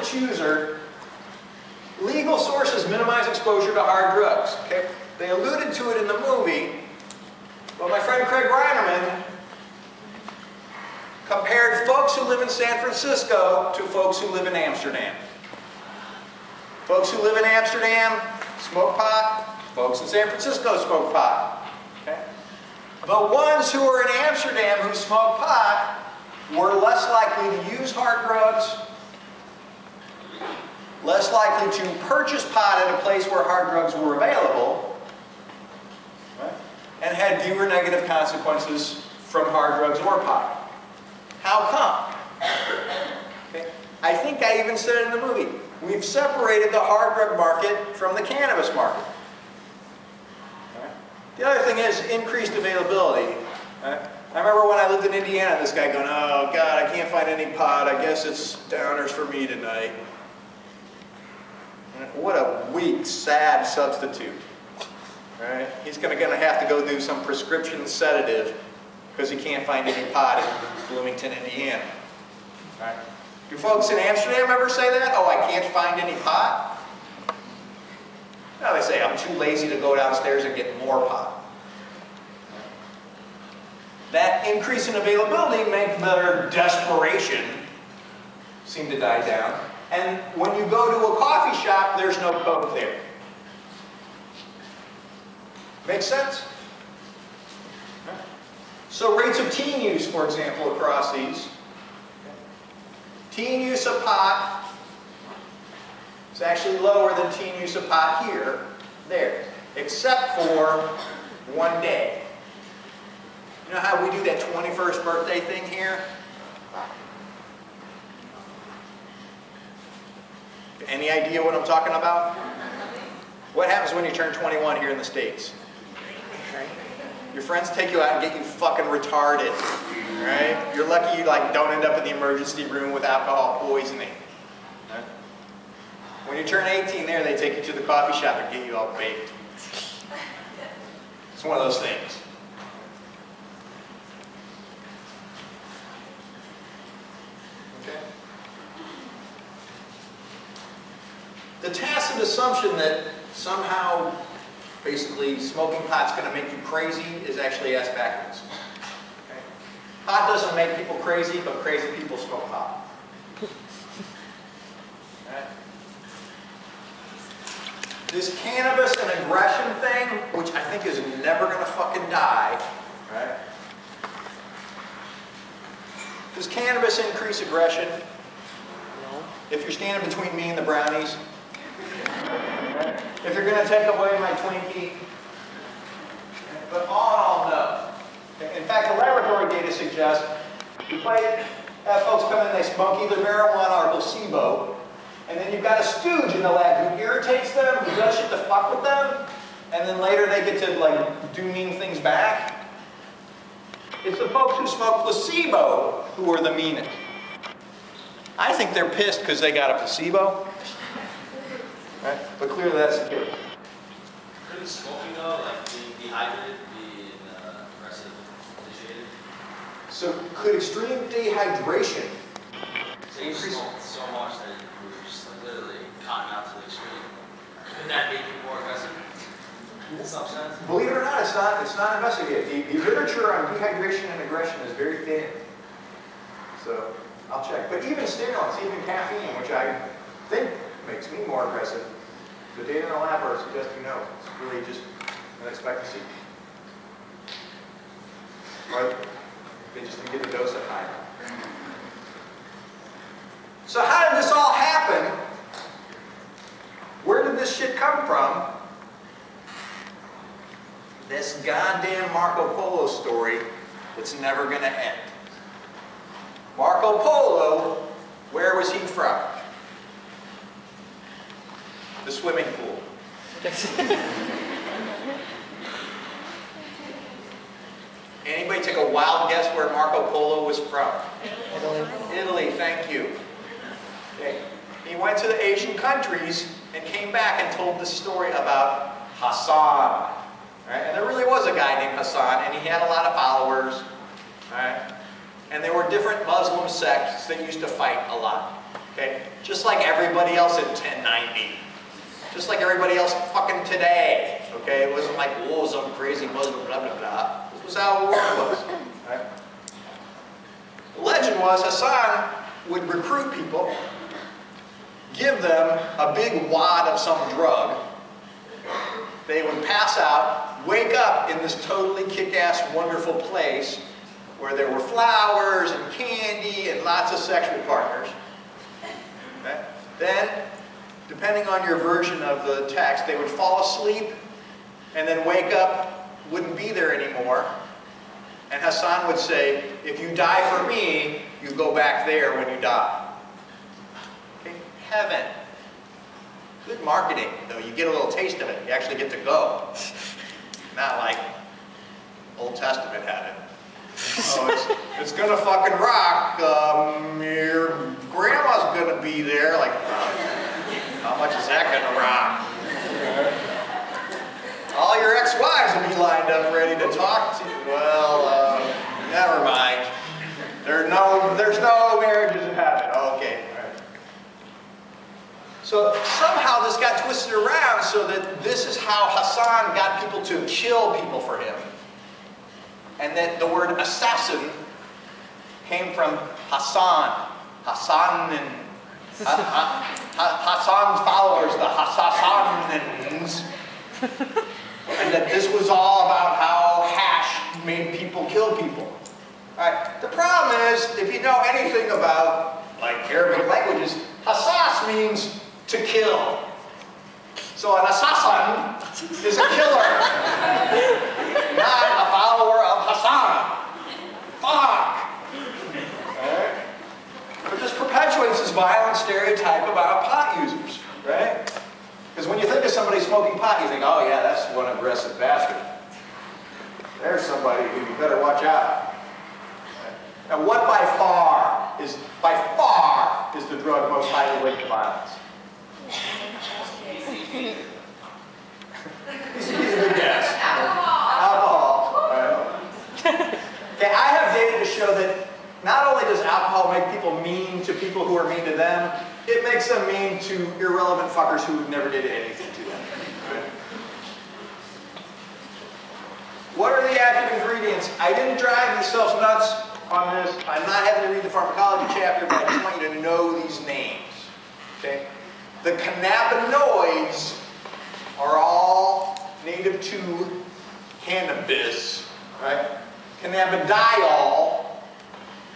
the chooser, legal sources minimize exposure to hard drugs. Okay? They alluded to it in the movie, but my friend Craig Reinerman compared folks who live in San Francisco to folks who live in Amsterdam. Folks who live in Amsterdam smoke pot, folks in San Francisco smoke pot. Okay? The ones who are in Amsterdam who smoke pot were less likely to use hard drugs, less likely to purchase pot at a place where hard drugs were available, right? And had fewer negative consequences from hard drugs or pot. How come? Okay. I think I even said it in the movie. We've separated the hard drug market from the cannabis market. Right. The other thing is increased availability. Right. I remember when I lived in Indiana, this guy going, oh God, I can't find any pot. I guess it's downers for me tonight. What a weak, sad substitute. Right. He's going to have to go do some prescription sedative because he can't find any pot in Bloomington, Indiana. Right. Do folks in Amsterdam ever say that? Oh, I can't find any pot? No, they say, I'm too lazy to go downstairs and get more pot. That increase in availability makes their desperation seem to die down. And when you go to a coffee shop, there's no Coke there. Make sense? So rates of teen use, for example, across these. Teen use of pot is actually lower than teen use of pot here, there, except for one day. You know how we do that 21st birthday thing here? Any idea what I'm talking about? What happens when you turn 21 here in the States? Your friends take you out and get you fucking retarded, right? You're lucky you don't end up in the emergency room with alcohol poisoning. Right? When you turn 18 there, they take you to the coffee shop and get you all baked. It's one of those things. Okay? The tacit assumption that somehow basically smoking pot's going to make you crazy is actually ass backwards. Okay? Pot doesn't make people crazy, but crazy people smoke pot. Okay? This cannabis and aggression thing, which I think is never going to fucking die, right? Does cannabis increase aggression? No. If you're standing between me and the brownies, if you're going to take away my Twinkie, but all in all, no. In fact, the laboratory data suggests you have folks come in, they smoke either marijuana or SIBO, and then you've got a stooge in the lab who irritates them, who does shit to fuck with them, and then later they get to do mean things back. It's the folks who smoke placebo who are the meanest. I think they're pissed because they got a placebo. Right? But clearly that's the case. Couldn't smoking though, being dehydrated, be aggressive, initiated? So could extreme dehydration So you smoke so much that you were just literally cotton out to the extreme. Couldn't that make you more aggressive? In some sense? Believe it or not, it's not investigated. The literature on dehydration and aggression is very thin. So I'll check. But even stimulants, even caffeine, which I think makes me more aggressive. The data in the lab are suggesting no. It's really just an expectancy. Right? They just didn't get the dose at high. So how did this all happen? Where did this shit come from? This goddamn Marco Polo story that's never going to end. Marco Polo, where was he from? The swimming pool. Anybody take a wild guess where Marco Polo was from? Italy. Italy, thank you. Okay. He went to the Asian countries and came back and told this story about Hassan. Right? And there really was a guy named Hassan, and he had a lot of followers. Right? And there were different Muslim sects that used to fight a lot. Okay? Just like everybody else in 1090. Just like everybody else fucking today. Okay? It wasn't like, whoa, some crazy Muslim, blah, blah, blah. This was how the world was. Right? The legend was Hassan would recruit people, give them a big wad of some drug. They would pass out, wake up in this totally kick-ass, wonderful place where there were flowers and candy and lots of sexual partners. Okay? Then, depending on your version of the text, they would fall asleep and then wake up, wouldn't be there anymore. And Hassan would say, if you die for me, you go back there when you die. Okay? Heaven. Good marketing, though. You get a little taste of it. You actually get to go. Not like Old Testament had it. Oh, it's gonna fucking rock. Your grandma's gonna be there. Like, how much is that gonna rock? All your ex-wives will be lined up ready to talk to you. Well, never mind. There's no marriages in heaven. Okay. All right. So somehow this got twisted around so that this is how Hassan got people to kill people for him. And that the word assassin came from Hassan. Hassan and Hassan's followers, the Hassasans. And that this was all about how hash made people kill people. Alright, the problem is, if you know anything about like Arabic languages, hassas means to kill. So an assassin is a killer, not a follower of Hassan. Fuck! Alright? But this perpetuates this violent stereotype about pot users, right? Because when you think of somebody smoking pot, you think, oh yeah, that's one aggressive bastard. There's somebody who you better watch out. Now what by far is the drug most highly linked to violence? He's a good guess. Alcohol. Right. Okay, I have data to show that not only does alcohol make people mean to people who are mean to them, it makes them mean to irrelevant fuckers who never did anything to them. Right? What are the active ingredients? I didn't drive yourselves nuts on this. I'm not having to read the pharmacology chapter, but I just want you to know these names. Okay? The cannabinoids are all native to cannabis. Right? Cannabidiol,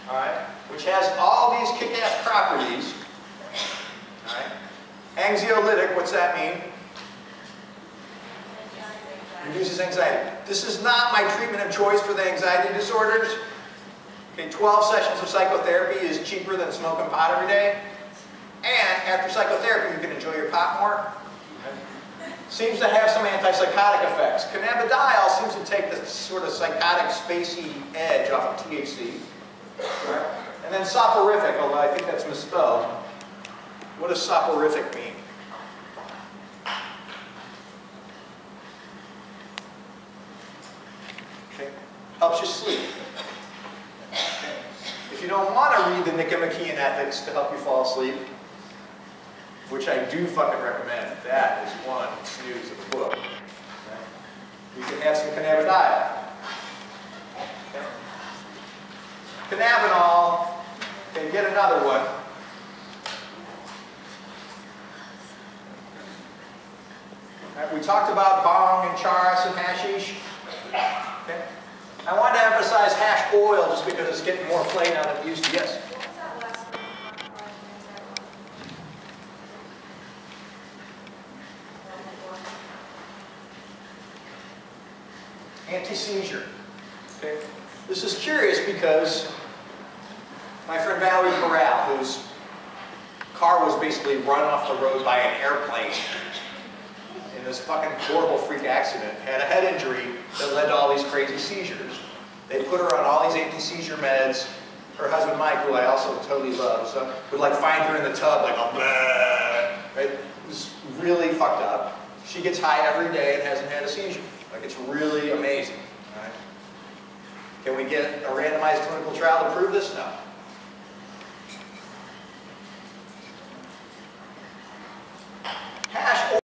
alright, which has all these kick-ass properties. Alright? Anxiolytic, what's that mean? Reduces anxiety. This is not my treatment of choice for the anxiety disorders. Okay, 12 sessions of psychotherapy is cheaper than smoking pot every day. And after psychotherapy, you can enjoy your pot more. Seems to have some antipsychotic effects. Cannabidiol seems to take the sort of psychotic, spacey edge off of THC. Right? And then soporific, although I think that's misspelled. What does soporific mean? Okay. Helps you sleep. Okay. If you don't want to read the Nicomachean Ethics to help you fall asleep, which I do fucking recommend, that is one snooze of the book. Okay. You can have some cannabidiol. Okay. Cannabinol, okay, get another one. Right, we talked about bong and charas and hashish. Okay. I wanted to emphasize hash oil just because it's getting more play now than it used to. Yes? Anti-seizure. Okay. This is curious because my friend Valerie Corral, whose car was basically run off the road by an airplane in this fucking horrible freak accident, had a head injury that led to all these crazy seizures. They put her on all these anti-seizure meds. Her husband Mike, who I also totally love, so would like find her in the tub like, oh, bleh, right? It was really fucked up. She gets high every day and hasn't had a seizure. Like, it's really amazing. Right? Can we get a randomized clinical trial to prove this? No.